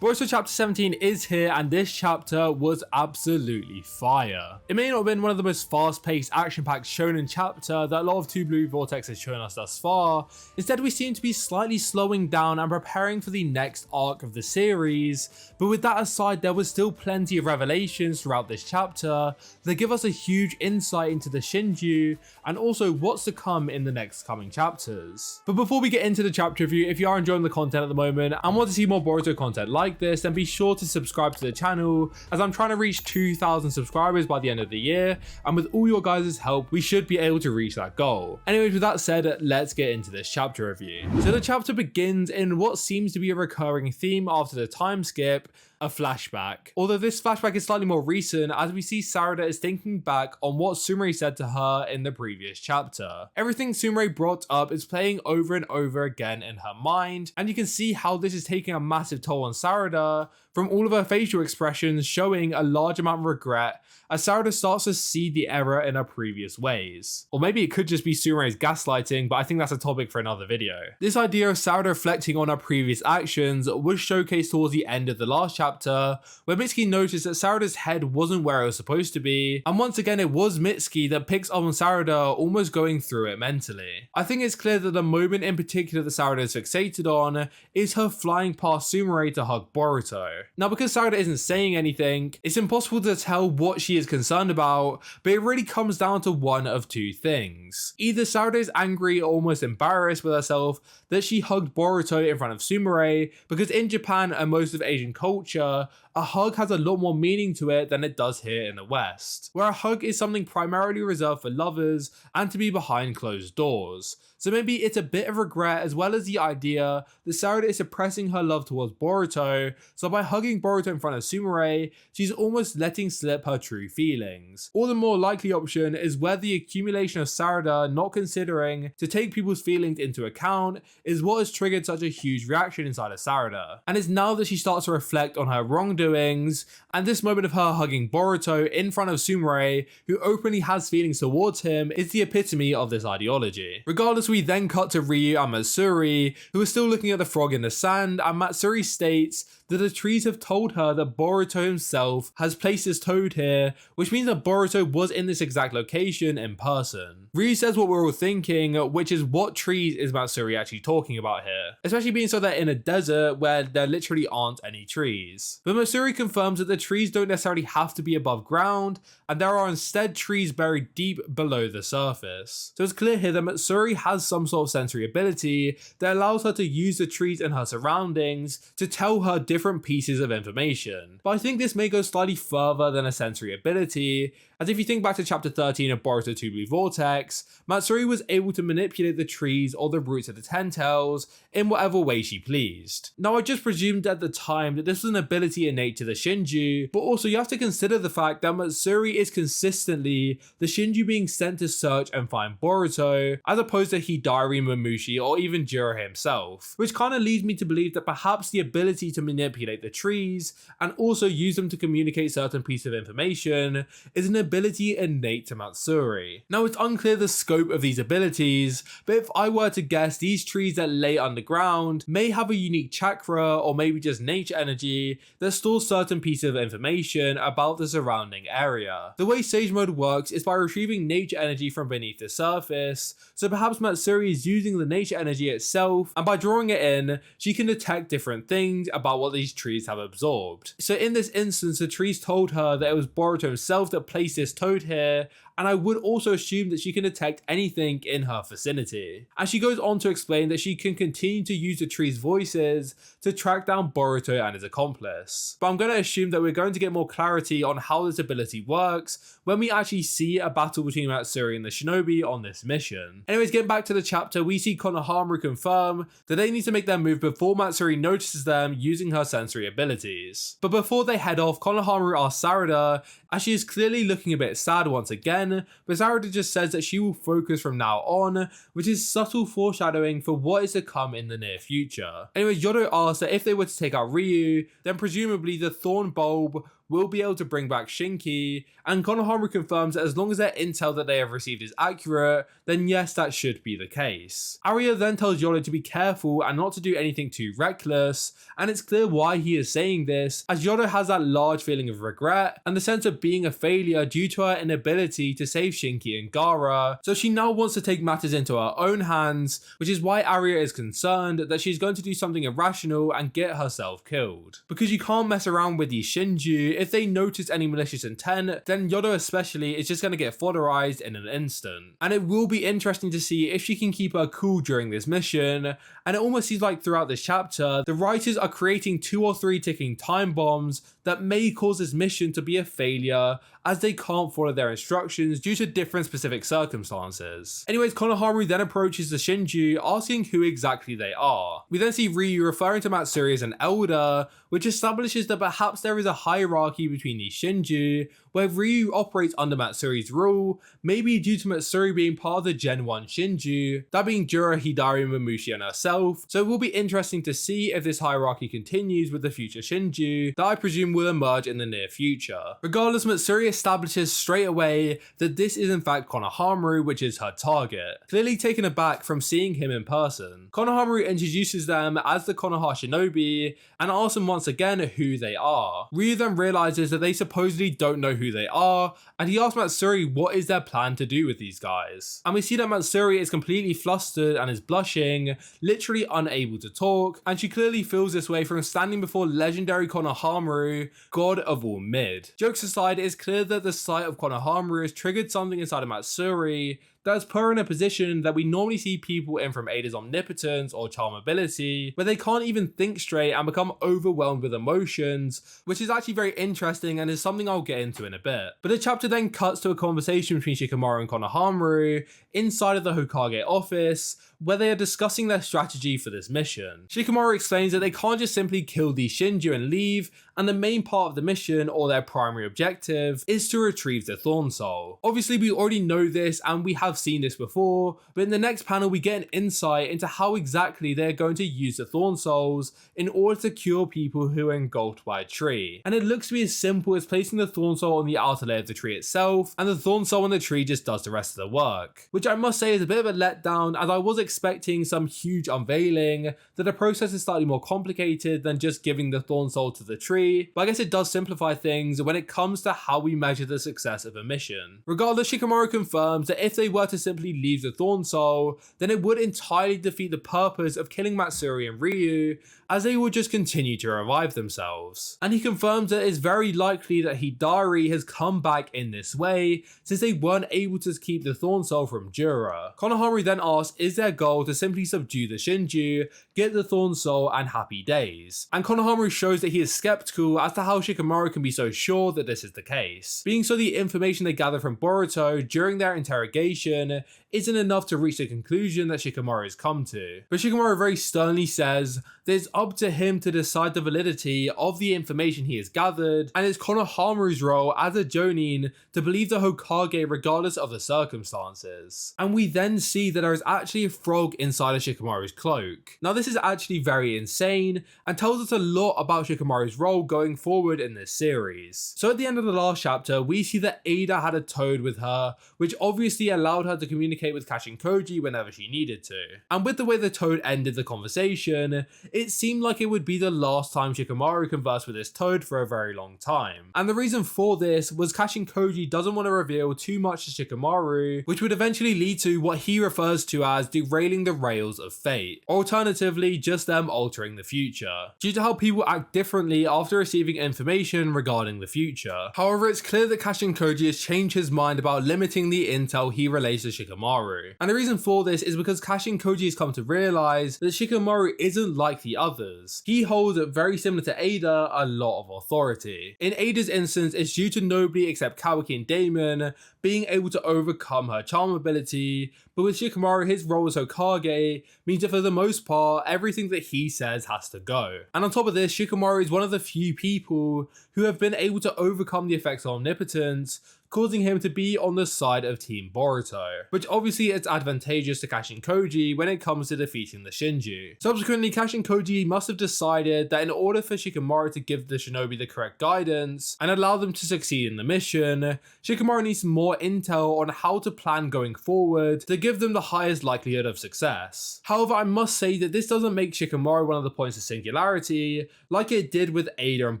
Boruto Chapter 17 is here, and this chapter was absolutely fire. It may not have been one of the most fast-paced, action-packed shonen chapter that a lot of Two Blue Vortex has shown us thus far. Instead, we seem to be slightly slowing down and preparing for the next arc of the series, but with that aside, there was still plenty of revelations throughout this chapter that give us a huge insight into the Shinju, and also what's to come in the next coming chapters. But before we get into the chapter review, if you are enjoying the content at the moment and want to see more Boruto content like this, then be sure to subscribe to the channel, as I'm trying to reach 2,000 subscribers by the end of the year, and with all your guys' help we should be able to reach that goal. Anyways, with that said, let's get into this chapter review. So the chapter begins in what seems to be a recurring theme after the time skip, a flashback. Although this flashback is slightly more recent, as we see Sarada is thinking back on what Sumire said to her in the previous chapter. Everything Sumire brought up is playing over and over again in her mind, and you can see how this is taking a massive toll on Sarada, from all of her facial expressions showing a large amount of regret as Sarada starts to see the error in her previous ways. Or maybe it could just be Sumire's gaslighting, but I think that's a topic for another video. This idea of Sarada reflecting on her previous actions was showcased towards the end of the last chapter, where Mitsuki noticed that Sarada's head wasn't where it was supposed to be, and once again it was Mitsuki that picks up on Sarada almost going through it mentally. I think it's clear that the moment in particular that Sarada is fixated on is her flying past Sumire to hug Boruto. Now, because Sarada isn't saying anything, it's impossible to tell what she is concerned about, but it really comes down to one of two things. Either Sarada is angry or almost embarrassed with herself that she hugged Boruto in front of Sumire, because in Japan and most of Asian culture, a hug has a lot more meaning to it than it does here in the West, where a hug is something primarily reserved for lovers and to be behind closed doors. So maybe it's a bit of regret, as well as the idea that Sarada is suppressing her love towards Boruto, so by hugging Boruto in front of Sumire, she's almost letting slip her true feelings. Or the more likely option is where the accumulation of Sarada not considering to take people's feelings into account is what has triggered such a huge reaction inside of Sarada. And it's now that she starts to reflect on her wrongdoings, and this moment of her hugging Boruto in front of Sumire, who openly has feelings towards him, is the epitome of this ideology. Regardless, we then cut to Ryu and Matsuri, who are still looking at the frog in the sand, and Matsuri states that the trees have told her that Boruto himself has placed his toad here, which means that Boruto was in this exact location in person. Ryu says what we're all thinking, which is what trees is Matsuri actually talking about here, especially being so they're in a desert where there literally aren't any trees. But Matsuri confirms that the trees don't necessarily have to be above ground, and there are instead trees buried deep below the surface. So it's clear here that Matsuri has some sort of sensory ability that allows her to use the trees and her surroundings to tell her different pieces of information. But I think this may go slightly further than a sensory ability, as if you think back to chapter 13 of Boruto 2 Blue Vortex, Matsuri was able to manipulate the trees or the roots of the Ten-Tails in whatever way she pleased. Now, I just presumed at the time that this was an ability innate to the Shinju, but also you have to consider the fact that Matsuri is consistently the Shinju being sent to search and find Boruto, as opposed to Hidari, Mamushi, or even Jura himself, which kind of leads me to believe that perhaps the ability to manipulate the trees and also use them to communicate certain pieces of information is an ability innate to Matsuri. Now, it's unclear the scope of these abilities, but if I were to guess, these trees that lay underground may have a unique chakra or maybe just nature energy that stores certain pieces of information about the surrounding area. The way Sage Mode works is by retrieving nature energy from beneath the surface, so perhaps Matsuri is using the nature energy itself, and by drawing it in, she can detect different things about what these trees have absorbed. So in this instance, the trees told her that it was Boruto himself that placed this toad here, and I would also assume that she can detect anything in her vicinity. And she goes on to explain that she can continue to use the tree's voices to track down Boruto and his accomplice. But I'm going to assume that we're going to get more clarity on how this ability works when we actually see a battle between Matsuri and the shinobi on this mission. Anyways, getting back to the chapter, we see Konohamaru confirm that they need to make their move before Matsuri notices them using her sensory abilities. But before they head off, Konohamaru asks Sarada, as she is clearly looking a bit sad once again, but Sarada just says that she will focus from now on, which is subtle foreshadowing for what is to come in the near future. Anyways, Yodo asks that if they were to take out Ryu, then presumably the thorn bulb will be able to bring back Shinki, and Konohamaru confirms that as long as their intel that they have received is accurate, then yes, that should be the case. Arya then tells Yodo to be careful and not to do anything too reckless, and it's clear why he is saying this, as Yodo has that large feeling of regret and the sense of being a failure due to her inability to save Shinki and Gaara, so she now wants to take matters into her own hands, which is why Arya is concerned that she's going to do something irrational and get herself killed. Because you can't mess around with these Shinju. If they notice any malicious intent, then Yodo especially is just going to get fodderized in an instant. And it will be interesting to see if she can keep her cool during this mission, and it almost seems like throughout this chapter, the writers are creating 2 or 3 ticking time bombs that may cause this mission to be a failure, as they can't follow their instructions due to different specific circumstances. Anyways, Konohamaru then approaches the Shinju, asking who exactly they are. We then see Ryu referring to Matsuri as an elder, which establishes that perhaps there is a hierarchy between these Shinju, where Ryu operates under Matsuri's rule, maybe due to Matsuri being part of the Gen 1 Shinju, that being Jura, Hidari, Mamushi, and herself, so it will be interesting to see if this hierarchy continues with the future Shinju, that I presume will emerge in the near future. Regardless, Matsuri establishes straight away that this is in fact Konohamaru, which is her target, clearly taken aback from seeing him in person. Konohamaru introduces them as the Konoha Shinobi, and asks them once again who they are. Ryu then realizes that they supposedly don't know who they are, and he asks Matsuri what is their plan to do with these guys. And we see that Matsuri is completely flustered and is blushing, literally unable to talk, and she clearly feels this way from standing before legendary Konohamaru, god of all mid. Jokes aside, it is clear that the sight of Konohamaru has triggered something inside of Matsuri that has put her in a position that we normally see people in from Ada's omnipotence or charm ability, where they can't even think straight and become overwhelmed with emotions, which is actually very interesting and is something I'll get into in a bit. But the chapter then cuts to a conversation between Shikamaru and Konohamaru inside of the Hokage office, where they are discussing their strategy for this mission. Shikamaru explains that they can't just simply kill these Shinju and leave, and the main part of the mission, or their primary objective, is to retrieve the Thorn Soul. Obviously, we already know this and we have seen this before, but in the next panel we get an insight into how exactly they're going to use the Thorn Souls in order to cure people who are engulfed by a tree. And it looks to be as simple as placing the Thorn Soul on the outer layer of the tree itself, and the Thorn Soul on the tree just does the rest of the work. Which I must say is a bit of a letdown, as I was expecting some huge unveiling that the process is slightly more complicated than just giving the Thorn Soul to the tree, but I guess it does simplify things when it comes to how we measure the success of a mission. Regardless, Shikamaru confirms that if they were to simply leave the Thorn Soul, then it would entirely defeat the purpose of killing Matsuri and Ryu, as they would just continue to revive themselves. And he confirms that it is very likely that Hidari has come back in this way, since they weren't able to keep the Thorn Soul from Jura. Konohamaru then asks, is their goal to simply subdue the Shinju, get the Thorn Soul, and happy days? And Konohamaru shows that he is skeptical as to how Shikamaru can be so sure that this is the case. Being so, the information they gather from Boruto during their interrogation isn't enough to reach the conclusion that Shikamaru has come to. But Shikamaru very sternly says that it's up to him to decide the validity of the information he has gathered, and it's Konohamaru's role as a Jonin to believe the Hokage regardless of the circumstances. And we then see that there is actually a frog inside of Shikamaru's cloak. Now this is actually very insane and tells us a lot about Shikamaru's role going forward in this series. So at the end of the last chapter, we see that Ada had a toad with her, which obviously allowed her to communicate with Kashin Koji whenever she needed to. And with the way the toad ended the conversation, it seemed like it would be the last time Shikamaru conversed with this toad for a very long time. And the reason for this was Kashin Koji doesn't want to reveal too much to Shikamaru, which would eventually lead to what he refers to as derailing the rails of fate, or alternatively just them altering the future, due to how people act differently after receiving information regarding the future. However, it's clear that Kashin Koji has changed his mind about limiting the intel he relays to Shikamaru. And the reason for this is because Kashin Koji has come to realize that Shikamaru isn't like the others. He holds, very similar to Ada, a lot of authority. In Ada's instance, it's due to nobody except Kawaki and Damon being able to overcome her charm ability, but with Shikamaru, his role as Hokage means that for the most part, everything that he says has to go. And on top of this, Shikamaru is one of the few people who have been able to overcome the effects of omnipotence causing him to be on the side of Team Boruto, which obviously is advantageous to Kashin Koji when it comes to defeating the Shinju. Subsequently, Kashin Koji must have decided that in order for Shikamaru to give the shinobi the correct guidance and allow them to succeed in the mission, Shikamaru needs more intel on how to plan going forward to give them the highest likelihood of success. However, I must say that this doesn't make Shikamaru one of the points of singularity like it did with Ada and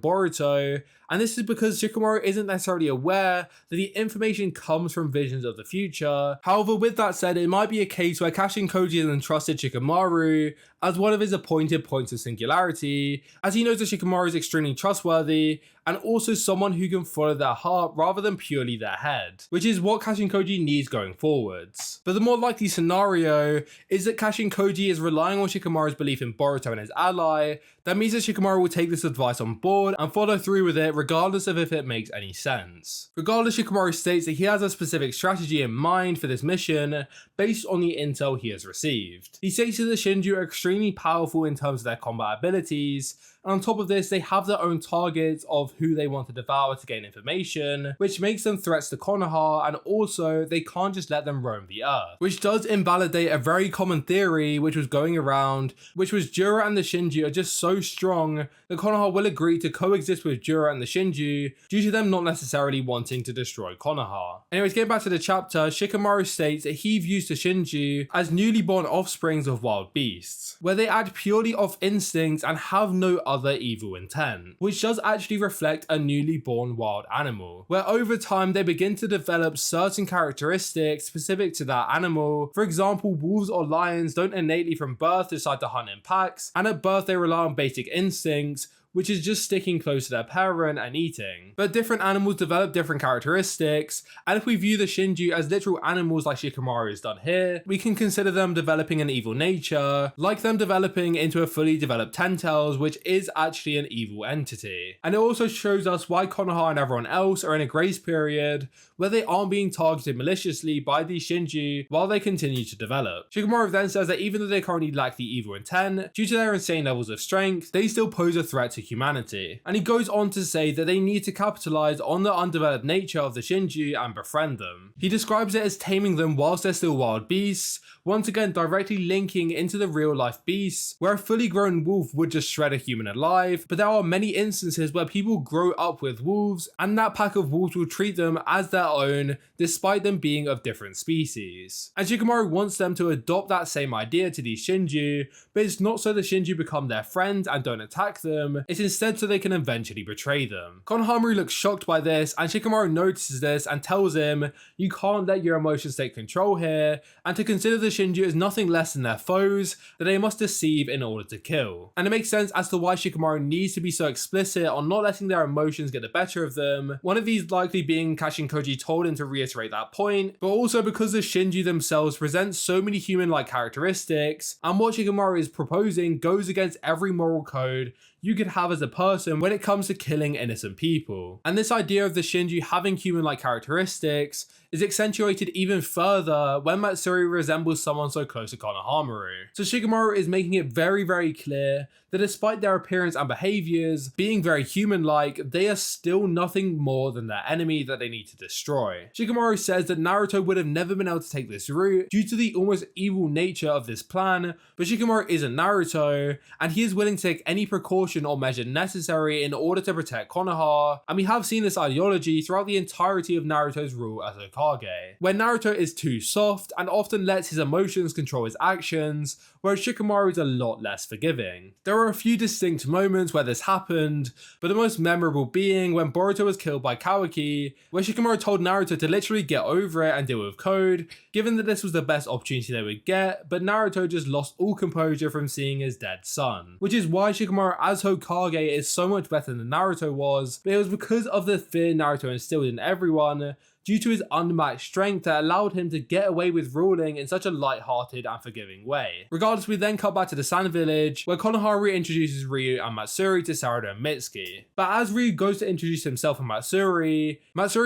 Boruto, and this is because Shikamaru isn't necessarily aware that the information comes from visions of the future. However, with that said, it might be a case where Kashin Koji has entrusted Shikamaru as one of his appointed points of singularity, as he knows that Shikamaru is extremely trustworthy and also someone who can follow their heart rather than purely their head, which is what Kashin Koji needs going forwards. But the more likely scenario is that Kashin Koji is relying on Shikamaru's belief in Boruto and his ally. That means that Shikamaru will take this advice on board and follow through with it regardless of if it makes any sense. Regardless, Shikamaru states that he has a specific strategy in mind for this mission based on the intel he has received. He states that the Shinju are extremely powerful in terms of their combat abilities, and on top of this, they have their own targets of who they want to devour to gain information, which makes them threats to Konoha, and also they can't just let them roam the earth, which does invalidate a very common theory which was going around, which was Jura and the Shinju are just so strong that Konoha will agree to coexist with Jura and the Shinju due to them not necessarily wanting to destroy Konoha. Anyways, getting back to the chapter, Shikamaru states that he views the Shinju as newly born offsprings of wild beasts, where they act purely off instincts and have no other evil intent, which does actually reflect a newly born wild animal, where over time they begin to develop certain characteristics specific to that animal. For example, wolves or lions don't innately from birth decide to hunt in packs, and at birth they rely on basic instincts, which is just sticking close to their parent and eating. But different animals develop different characteristics, and if we view the Shinju as literal animals like Shikamaru has done here, we can consider them developing an evil nature, like them developing into a fully developed Ten-Tails, which is actually an evil entity. And it also shows us why Konoha and everyone else are in a grace period where they aren't being targeted maliciously by these Shinju while they continue to develop. Shikamaru then says that even though they currently lack the evil intent, due to their insane levels of strength, they still pose a threat to humanity. And he goes on to say that they need to capitalize on the undeveloped nature of the Shinju and befriend them. He describes it as taming them whilst they're still wild beasts, once again directly linking into the real life beasts, where a fully grown wolf would just shred a human alive, but there are many instances where people grow up with wolves, and that pack of wolves will treat them as their own, despite them being of different species. And Shikamaru wants them to adopt that same idea to these Shinju, but it's not so the Shinju become their friends and don't attack them, it's instead so they can eventually betray them. Konohamaru looks shocked by this, and Shikamaru notices this and tells him, you can't let your emotions take control here, and to consider the Shinju as nothing less than their foes that they must deceive in order to kill. And it makes sense as to why Shikamaru needs to be so explicit on not letting their emotions get the better of them, one of these likely being Kashin Koji told him to reiterate that point, but also because the Shinju themselves present so many human-like characteristics, and what Shikamaru is proposing goes against every moral code you could have as a person when it comes to killing innocent people. And this idea of the Shinju having human-like characteristics is accentuated even further when Matsuri resembles someone so close to Konohamaru. So Shikamaru is making it very, very clear that despite their appearance and behaviors being very human-like, they are still nothing more than their enemy that they need to destroy. Shikamaru says that Naruto would have never been able to take this route due to the almost evil nature of this plan, but Shikamaru isn't Naruto, and he is willing to take any precaution or measure necessary in order to protect Konoha, and we have seen this ideology throughout the entirety of Naruto's rule as Hokage, where Naruto is too soft and often lets his emotions control his actions, whereas Shikamaru is a lot less forgiving. There are a few distinct moments where this happened, but the most memorable being when Boruto was killed by Kawaki, where Shikamaru told Naruto to literally get over it and deal with code, given that this was the best opportunity they would get, but Naruto just lost all composure from seeing his dead son. Which is why Shikamaru as Hokage is so much better than Naruto was, but it was because of the fear Naruto instilled in everyone, due to his unmatched strength that allowed him to get away with ruling in such a light-hearted and forgiving way. Regardless, we then cut back to the Sand Village, where Konohamaru introduces Ryu and Matsuri to Sarada and Mitsuki. But as Ryu goes to introduce himself and Matsuri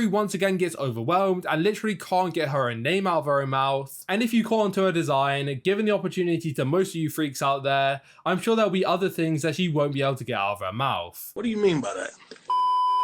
once again gets overwhelmed and literally can't get her own name out of her own mouth. And if you call onto her design, given the opportunity to most of you freaks out there, I'm sure there'll be other things that she won't be able to get out of her mouth. What do you mean by that?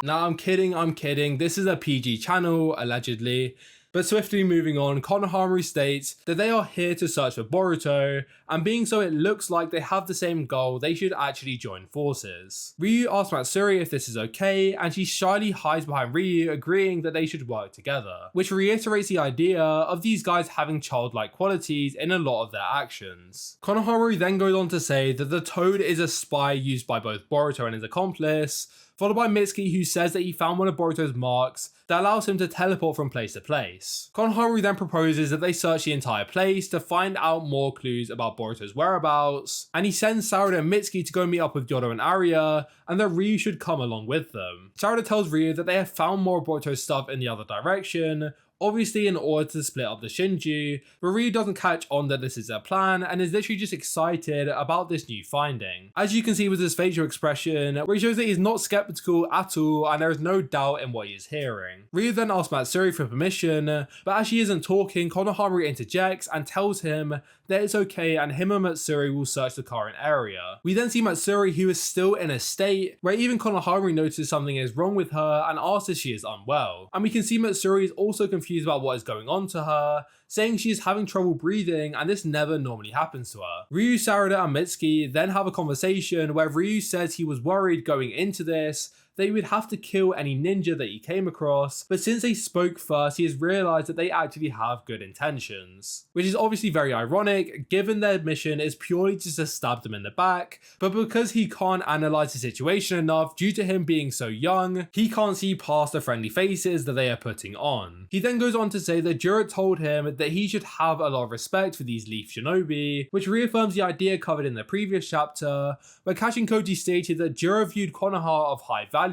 Now I'm kidding, this is a PG channel, allegedly. But swiftly moving on, Konohamaru states that they are here to search for Boruto, and being so it looks like they have the same goal, they should actually join forces. Ryu asks Matsuri if this is okay, and she shyly hides behind Ryu, agreeing that they should work together, which reiterates the idea of these guys having childlike qualities in a lot of their actions. Konohamaru then goes on to say that the Toad is a spy used by both Boruto and his accomplice, followed by Mitsuki, who says that he found one of Boruto's marks that allows him to teleport from place to place. Konohamaru then proposes that they search the entire place to find out more clues about Boruto's whereabouts, and he sends Sarada and Mitsuki to go meet up with Jura and Arya, and that Ryu should come along with them. Sarada tells Ryu that they have found more Boruto's stuff in the other direction, obviously in order to split up the Shinju, but Ryu doesn't catch on that this is their plan and is literally just excited about this new finding. As you can see with his facial expression, where he shows that he's not skeptical at all and there is no doubt in what he is hearing. Ryu then asks Matsuri for permission, but as she isn't talking, Konohamaru interjects and tells him that it's okay and him and Matsuri will search the current area. We then see Matsuri, who is still in a state where even Konohamaru notices something is wrong with her and asks if she is unwell. And we can see Matsuri is also confused about what is going on to her, saying she is having trouble breathing and this never normally happens to her. Ryu, Sarada and Mitsuki then have a conversation where Ryu says he was worried going into this that he would have to kill any ninja that he came across, but since they spoke first, he has realized that they actually have good intentions. Which is obviously very ironic, given their mission is purely just to stab them in the back, but because he can't analyze the situation enough due to him being so young, he can't see past the friendly faces that they are putting on. He then goes on to say that Jura told him that he should have a lot of respect for these Leaf Shinobi, which reaffirms the idea covered in the previous chapter, where Kashin Koji stated that Jura viewed Konoha of high value,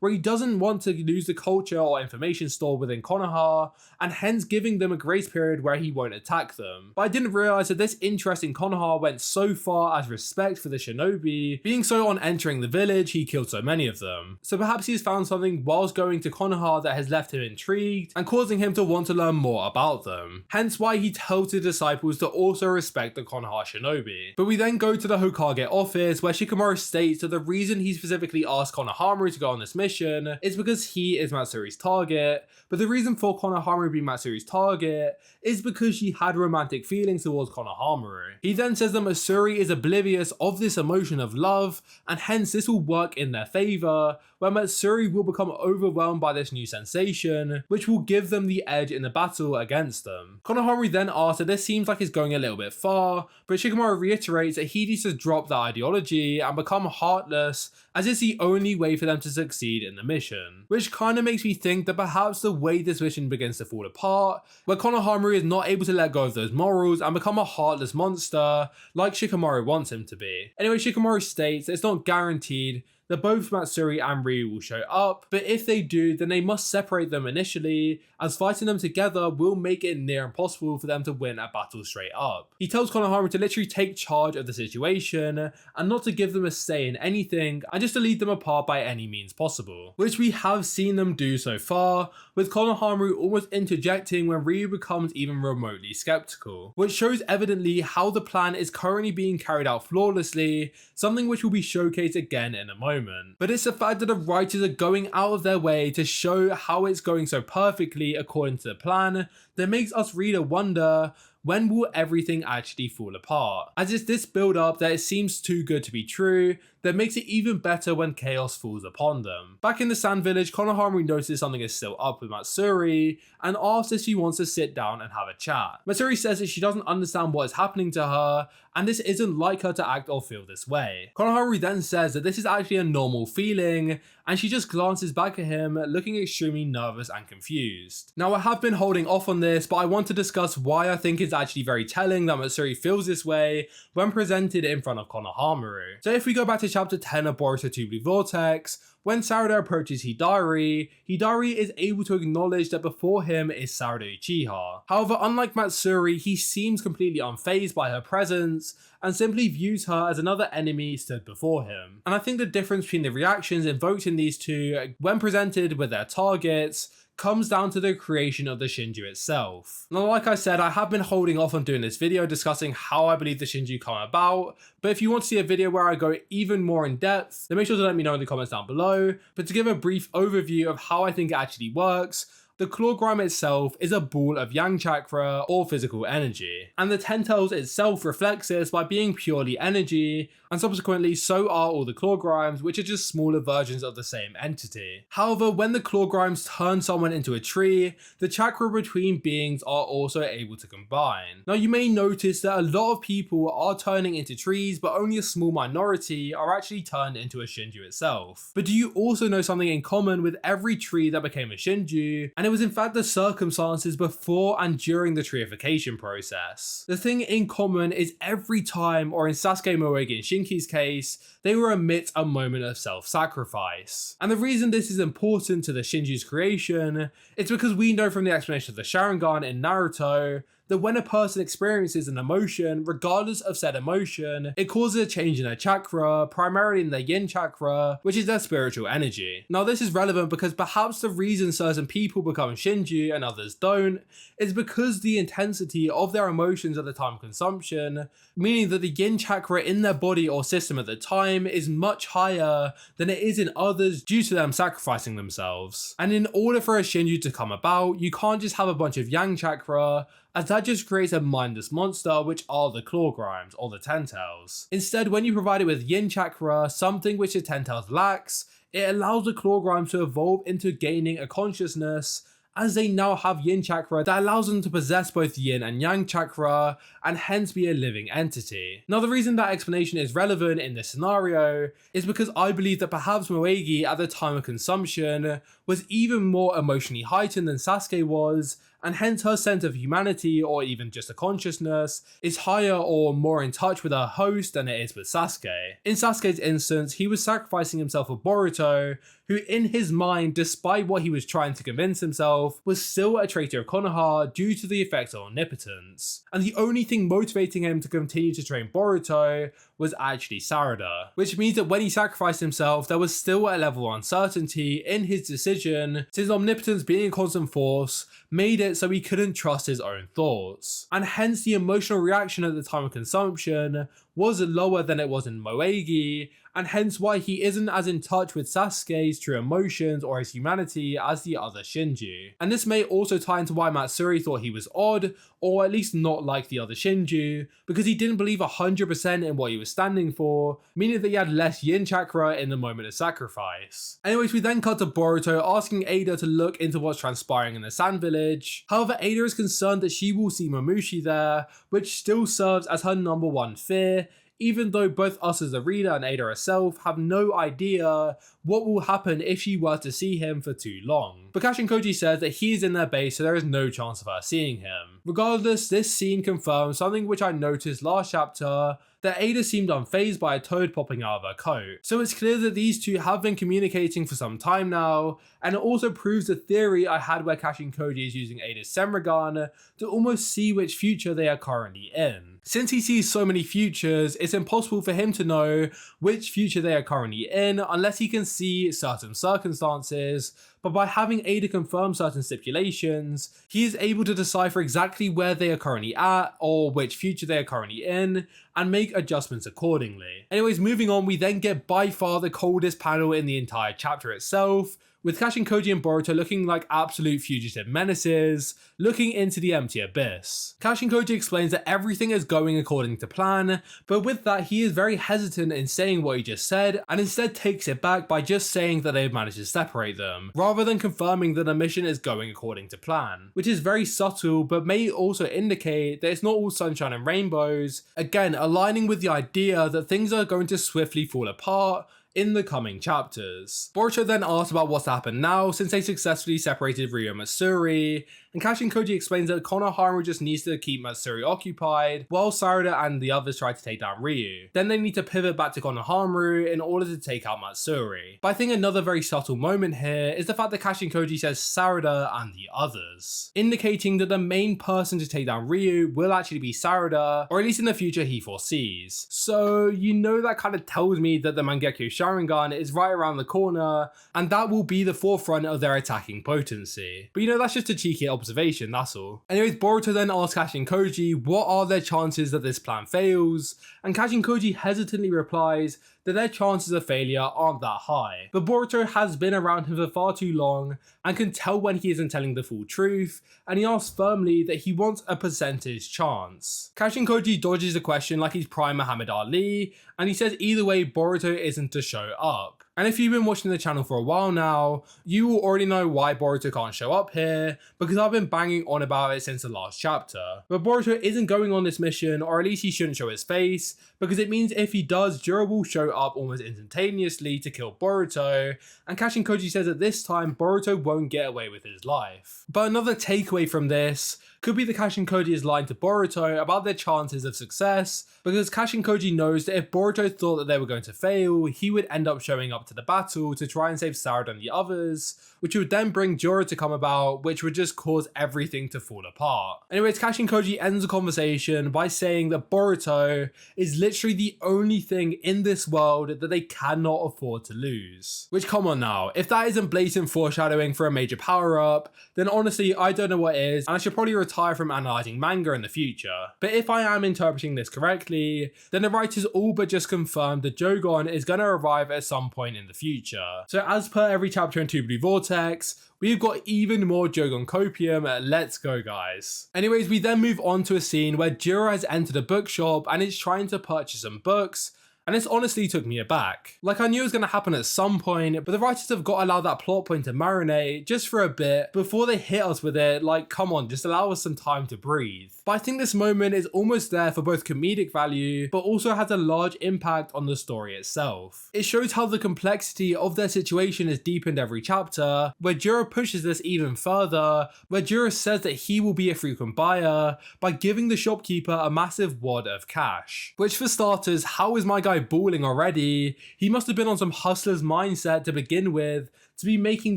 where he doesn't want to lose the culture or information stored within Konoha, and hence giving them a grace period where he won't attack them. But I didn't realize that this interest in Konoha went so far as respect for the shinobi, being so on entering the village he killed so many of them. So perhaps he's found something whilst going to Konoha that has left him intrigued and causing him to want to learn more about them. Hence why he tells the disciples to also respect the Konoha shinobi. But we then go to the Hokage office, where Shikamaru states that the reason he specifically asked Konohamaru to go on this mission is because he is Matsuri's target, but the reason for Konohamaru being Matsuri's target is because she had romantic feelings towards Konohamaru. He then says that Matsuri is oblivious of this emotion of love, and hence this will work in their favour, where Matsuri will become overwhelmed by this new sensation, which will give them the edge in the battle against them. Konohamaru then asks that this seems like it's going a little bit far, but Shikamaru reiterates that he needs to drop that ideology and become heartless, as it's the only way for them to succeed in the mission. Which kind of makes me think that perhaps the way this mission begins to fall apart, where Konohamaru is not able to let go of those morals and become a heartless monster like Shikamaru wants him to be. Anyway, Shikamaru states that it's not guaranteed that both Matsuri and Ryu will show up, but if they do, then they must separate them initially, as fighting them together will make it near impossible for them to win a battle straight up. He tells Konohamaru to literally take charge of the situation and not to give them a say in anything, and just to lead them apart by any means possible, which we have seen them do so far, with Konohamaru almost interjecting when Ryu becomes even remotely skeptical, which shows evidently how the plan is currently being carried out flawlessly, something which will be showcased again in a moment. But it's the fact that the writers are going out of their way to show how it's going so perfectly according to the plan that makes us reader wonder, when will everything actually fall apart? As it's this build up that it seems too good to be true, that makes it even better when chaos falls upon them. Back in the Sand Village, Konohamaru notices something is still up with Matsuri and asks if she wants to sit down and have a chat. Matsuri says that she doesn't understand what is happening to her and this isn't like her to act or feel this way. Konohamaru then says that this is actually a normal feeling, and she just glances back at him looking extremely nervous and confused. Now I have been holding off on this, but I want to discuss why I think it's actually very telling that Matsuri feels this way when presented in front of Konohamaru. So if we go back to chapter 10 of Boruto 2 Blue Vortex, when Sarada approaches Hidari, Hidari is able to acknowledge that before him is Sarada Uchiha. However, unlike Matsuri, he seems completely unfazed by her presence and simply views her as another enemy stood before him. And I think the difference between the reactions invoked in these two when presented with their targets comes down to the creation of the Shinju itself. Now, like I said, I have been holding off on doing this video discussing how I believe the Shinju come about, but if you want to see a video where I go even more in depth, then make sure to let me know in the comments down below. But to give a brief overview of how I think it actually works, the claw grime itself is a ball of yang chakra or physical energy, and the tentails itself reflects this by being purely energy, and subsequently so are all the claw grimes, which are just smaller versions of the same entity. However, when the claw grimes turn someone into a tree, the chakra between beings are also able to combine. Now, you may notice that a lot of people are turning into trees, but only a small minority are actually turned into a Shinju itself. But do you also know something in common with every tree that became a Shinju? And it was in fact the circumstances before and during the treification process. The thing in common is every time, or in Sasuke, Moegi, and Shinki's case, they will emit a moment of self-sacrifice. And the reason this is important to the Shinju's creation is because we know from the explanation of the Sharingan in Naruto that when a person experiences an emotion, regardless of said emotion, it causes a change in their chakra, primarily in their yin chakra, which is their spiritual energy. Now, this is relevant because perhaps the reason certain people become Shinju and others don't is because the intensity of their emotions at the time of consumption, meaning that the yin chakra in their body or system at the time is much higher than it is in others due to them sacrificing themselves. And in order for a Shinju to come about, you can't just have a bunch of yang chakra, as that just creates a mindless monster, which are the claw grimes, or the tentails. Instead, when you provide it with yin chakra, something which the tentails lacks, it allows the claw grimes to evolve into gaining a consciousness, as they now have yin chakra that allows them to possess both yin and yang chakra, and hence be a living entity. Now, the reason that explanation is relevant in this scenario is because I believe that perhaps Moegi at the time of consumption was even more emotionally heightened than Sasuke was, and hence her sense of humanity, or even just a consciousness, is higher or more in touch with her host than it is with Sasuke. In Sasuke's instance, he was sacrificing himself for Boruto, who in his mind, despite what he was trying to convince himself, was still a traitor of Konoha due to the effects of omnipotence. And the only thing motivating him to continue to train Boruto was actually Sarada, which means that when he sacrificed himself, there was still a level of uncertainty in his decision, since omnipotence being a constant force made it so he couldn't trust his own thoughts. And hence the emotional reaction at the time of consumption was lower than it was in Moegi, and hence why he isn't as in touch with Sasuke's true emotions or his humanity as the other Shinju. And this may also tie into why Matsuri thought he was odd, or at least not like the other Shinju, because he didn't believe 100% in what he was standing for, meaning that he had less yin chakra in the moment of sacrifice. Anyways, we then cut to Boruto asking Ada to look into what's transpiring in the Sand Village. However, Ada is concerned that she will see Momushi there, which still serves as her number one fear, even though both us as the reader and Ada herself have no idea what will happen if she were to see him for too long. But Kashin Koji says that he is in their base, so there is no chance of her seeing him. Regardless, this scene confirms something which I noticed last chapter, that Ada seemed unfazed by a toad popping out of her coat. So it's clear that these two have been communicating for some time now, and it also proves the theory I had where Kashin Koji is using Ada's Senrigan to almost see which future they are currently in. Since he sees so many futures, it's impossible for him to know which future they are currently in unless he can see certain circumstances, but by having Ada confirm certain stipulations, he is able to decipher exactly where they are currently at, or which future they are currently in, and make adjustments accordingly. Anyways, moving on, we then get by far the coldest panel in the entire chapter itself, with Kashin Koji and Boruto looking like absolute fugitive menaces, looking into the empty abyss. Kashin Koji explains that everything is going according to plan, but with that he is very hesitant in saying what he just said, and instead takes it back by just saying that they've managed to separate them, rather than confirming that the mission is going according to plan, which is very subtle but may also indicate that it's not all sunshine and rainbows, again aligning with the idea that things are going to swiftly fall apart in the coming chapters. Boruto then asks about what's happened now since they successfully separated Ryu and Matsuri, and Kashin Koji explains that Konohamaru just needs to keep Matsuri occupied while Sarada and the others try to take down Ryu. Then they need to pivot back to Konohamaru in order to take out Matsuri. But I think another very subtle moment here is the fact that Kashin Koji says Sarada and the others, indicating that the main person to take down Ryu will actually be Sarada, or at least in the future he foresees. So you know that kind of tells me that the Mangekyo Sharingan is right around the corner, and that will be the forefront of their attacking potency. But you know, that's just a cheeky observation, that's all. Anyways, Boruto then asks Kashin Koji what are their chances that this plan fails, and Kashin Koji hesitantly replies that their chances of failure aren't that high. But Boruto has been around him for far too long and can tell when he isn't telling the full truth, and he asks firmly that he wants a percentage chance. Kashin Koji dodges the question like he's prime Muhammad Ali, and he says either way Boruto isn't to show up. And if you've been watching the channel for a while now, you will already know why Boruto can't show up here, because I've been banging on about it since the last chapter. But Boruto isn't going on this mission, or at least he shouldn't show his face, because it means if he does, Jura will show up almost instantaneously to kill Boruto, and Kashin Koji says that this time Boruto won't get away with his life. But another takeaway from this could be that Kashin Koji is lying to Boruto about their chances of success, because Kashin Koji knows that if Boruto thought that they were going to fail, he would end up showing up to the battle to try and save Sarada and the others, which would then bring Jura to come about, which would just cause everything to fall apart. Anyways, Kashin Koji ends the conversation by saying that Boruto is literally the only thing in this world that they cannot afford to lose. Which, come on now, if that isn't blatant foreshadowing for a major power-up, then honestly I don't know what is, and I should probably retire from analysing manga in the future. But if I am interpreting this correctly, then the writers all but just confirmed that jougan is going to arrive at some point in the future. So as per every chapter in Two Blue Vortex, we've got even more jougan copium. Let's go, guys. Anyways, we then move on to a scene where Jura has entered a bookshop and is trying to purchase some books, and this honestly took me aback. Like, I knew it was going to happen at some point, but the writers have got to allow that plot point to marinate just for a bit before they hit us with it. Like, come on, just allow us some time to breathe. But I think this moment is almost there for both comedic value, but also has a large impact on the story itself. It shows how the complexity of their situation is deepened every chapter, where Jura pushes this even further, where Jura says that he will be a frequent buyer by giving the shopkeeper a massive wad of cash. Which, for starters, how is my guy balling already? He must have been on some hustler's mindset to begin with to be making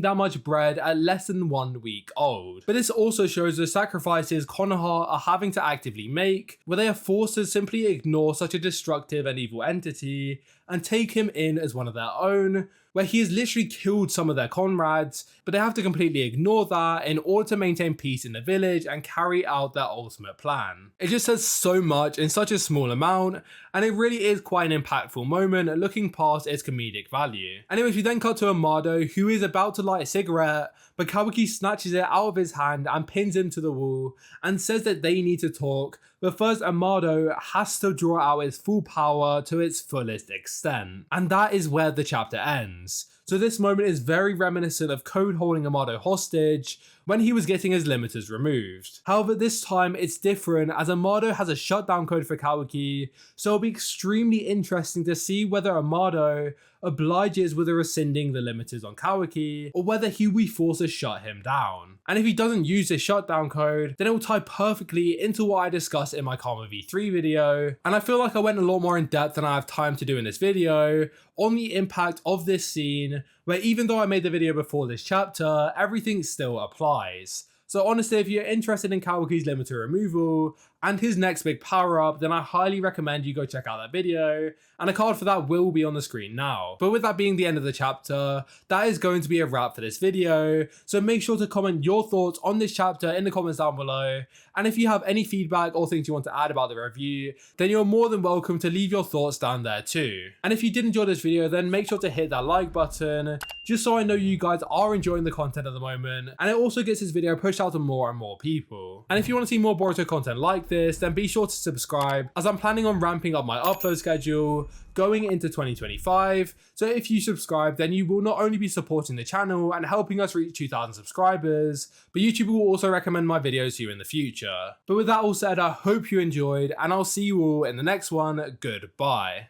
that much bread at less than 1 week old. But this also shows the sacrifices Konoha are having to actively make, where they are forced to simply ignore such a destructive and evil entity and take him in as one of their own, where he has literally killed some of their comrades, but they have to completely ignore that in order to maintain peace in the village and carry out their ultimate plan. It just says so much in such a small amount, and it really is quite an impactful moment looking past its comedic value. Anyways, we then cut to Amado, who is about to light a cigarette, but Kawaki snatches it out of his hand and pins him to the wall and says that they need to talk, but first Amado has to draw out his full power to its fullest extent. And that is where the chapter ends. So this moment is very reminiscent of Code holding Amado hostage when he was getting his limiters removed. However, this time it's different as Amado has a shutdown code for Kawaki, so it'll be extremely interesting to see whether Amado obliges with rescinding the limiters on Kawaki, or whether he will be forced to shut him down. And if he doesn't use this shutdown code, then it will tie perfectly into what I discussed in my Karma V3 video, and I feel like I went a lot more in depth than I have time to do in this video on the impact of this scene, where even though I made the video before this chapter, everything still applies. So honestly, if you're interested in Kawaki's limiter removal and his next big power up, then I highly recommend you go check out that video, and a card for that will be on the screen now. But with that being the end of the chapter, that is going to be a wrap for this video, so make sure to comment your thoughts on this chapter in the comments down below, and if you have any feedback or things you want to add about the review, then you're more than welcome to leave your thoughts down there too. And if you did enjoy this video, then make sure to hit that like button, just so I know you guys are enjoying the content at the moment, and it also gets this video pushed out to more and more people. And if you want to see more Boruto content like this, then be sure to subscribe, as I'm planning on ramping up my upload schedule going into 2025, so if you subscribe, then you will not only be supporting the channel and helping us reach 2,000 subscribers, but YouTube will also recommend my videos to you in the future. But with that all said, I hope you enjoyed, and I'll see you all in the next one. Goodbye.